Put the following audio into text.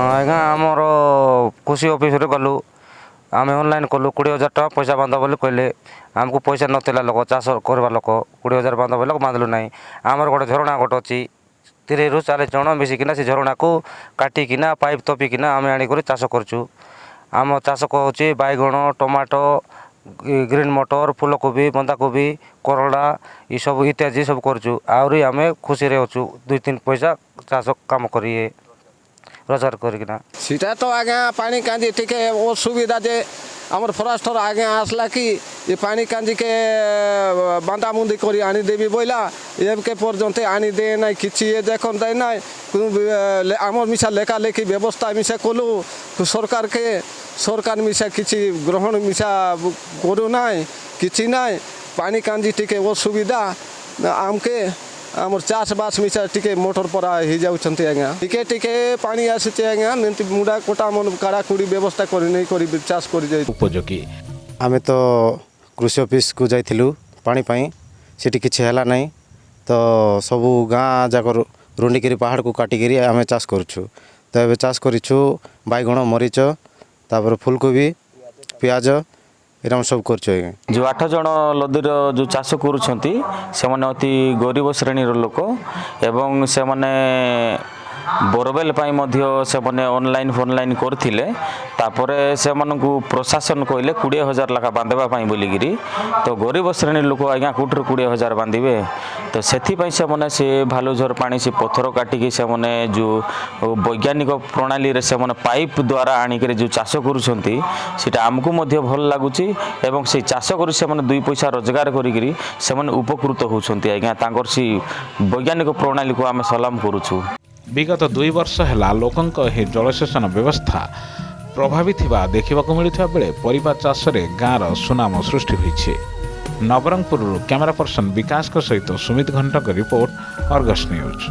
ଆଜ୍ଞା ଆମର କୃଷି ଅଫିସରେ ଗଲୁ ଆମେ ଅନଲାଇନ୍ କଲୁ 20,000 ଟଙ୍କା ପଇସା ବାନ୍ଧ ବୋଲି କହିଲେ ଆମକୁ ପଇସା ନଥିଲା ଲୋକ ଚାଷ କରିବା ଲୋକ 20,000 ବାନ୍ଧ ବୋଲି ବାନ୍ଧିଲୁ ନାହିଁ। ଆମର ଗୋଟେ ଝରଣା ଗୋଟେ ଅଛି 30ରୁ 40 ଜଣ ମିଶିକିନା ସେ ଝରଣାକୁ କାଟିକିନା ପାଇପ୍ ତପିକିନା ଆମେ ଆଣିକରି ଚାଷ କରୁଛୁ। ଆମ ଚାଷ ହେଉଛି ବାଇଗଣ ଟମାଟୋ ଗ୍ରୀନ୍ ମଟର ଫୁଲକୋବି ବନ୍ଧାକୋବି କରଡ଼ା ଏସବୁ ଇତ୍ୟାଦି ସବୁ କରୁଛୁ। ଆହୁରି ଆମେ ଖୁସିରେ ଅଛୁ 2-3 ପଇସା ଚାଷ କାମ କରି ରୋଜଗାର କରିକିନା। সেটা তো আজ্ঞা পানি কাঞ্জি টিকে অসুবিধা যে আমার ফরেস্টর আজ্ঞা আসলা কি এ পানি কাঞ্জিকে বাঁধাবুন্দি করে আনিদেবি বইলা এমকে পর্যন্ত আনি দে নাই কিছু এ দেখুন দেয় নাই আমার মিশা লেখালেখি ব্যবস্থা মিশা কলু সরকারকে সরকার মিশা কিছু গ্রহণ মিশা করু নাই কিছু নাই পানি কাঞ্জি টিকে অসুবিধা আমকে আমার চাষবাস মিশা টিকে মোটর পরা হয়ে যাচ্ছেন আজ্ঞা টিকে টিকে পানি আসছে আজ্ঞা এমনি মুড়া কোটা মন কাড়াকুড়ি ব্যবস্থা করে নেই করি চাষ করে যাই উপযোগী। ଆମେ ତ କୃଷି ଅଫିସକୁ ଯାଇଥିଲୁ ପାଣି ପାଇଁ ସେଠି କିଛି ହେଲା ନାହିଁ ତ ସବୁ ଗାଁ ଯାକ ରୁଣ୍ଡିକିରି ପାହାଡ଼କୁ କାଟିକିରି ଆମେ ଚାଷ କରୁଛୁ। ତ ଏବେ ଚାଷ କରିଛୁ ବାଇଗଣ ମରିଚ ତାପରେ ଫୁଲକୋବି ପିଆଜ ଏଇଟା ଆମେ ସବୁ କରୁଛୁ ଆଜ୍ଞା। ଯେଉଁ 8 ଜଣ ଲଦିର ଯେଉଁ ଚାଷ କରୁଛନ୍ତି ସେମାନେ ଅତି ଗରିବ ଶ୍ରେଣୀର ଲୋକ ଏବଂ ସେମାନେ ବୋରୱେଲ୍ ପାଇଁ ମଧ୍ୟ ସେମାନେ ଅନଲାଇନ୍ କରିଥିଲେ। ତାପରେ ସେମାନଙ୍କୁ ପ୍ରଶାସନ କହିଲେ 20,000 ଲେଖା ବାନ୍ଧିବା ପାଇଁ ବୋଲିକିରି। ତ ଗରିବ ଶ୍ରେଣୀ ଲୋକ ଆଜ୍ଞା କୋଉଠରୁ 20,000 ବାନ୍ଧିବେ। ତ ସେଥିପାଇଁ ସେମାନେ ସେ ଭାଲୁଝର ପାଣି ସେ ପଥର କାଟିକି ସେମାନେ ଯେଉଁ ବୈଜ୍ଞାନିକ ପ୍ରଣାଳୀରେ ସେମାନେ ପାଇପ୍ ଦ୍ୱାରା ଆଣିକରି ଯେଉଁ ଚାଷ କରୁଛନ୍ତି ସେଇଟା ଆମକୁ ମଧ୍ୟ ଭଲ ଲାଗୁଛି ଏବଂ ସେଇ ଚାଷ କରି ସେମାନେ 2 ପଇସା ରୋଜଗାର କରିକିରି ସେମାନେ ଉପକୃତ ହେଉଛନ୍ତି ଆଜ୍ଞା। ତାଙ୍କର ସେ ବୈଜ୍ଞାନିକ ପ୍ରଣାଳୀକୁ ଆମେ ସଲାମ କରୁଛୁ। ବିଗତ 2 ବର୍ଷ ହେଲା ଲୋକଙ୍କ ଏହି ଜଳସେଚନ ବ୍ୟବସ୍ଥା ପ୍ରଭାବୀ ଥିବା ଦେଖିବାକୁ ମିଳୁଥିବା ବେଳେ ପରିବା ଚାଷରେ ଗାଁର ସୁନାମ ସୃଷ୍ଟି ହୋଇଛି। ନବରଙ୍ଗପୁରରୁ କ୍ୟାମେରା ପର୍ସନ ବିକାଶଙ୍କ ସହିତ ସୁମିତ ଘଣ୍ଟଙ୍କ ରିପୋର୍ଟ ଅର୍ଗସ୍ ନ୍ୟୁଜ୍।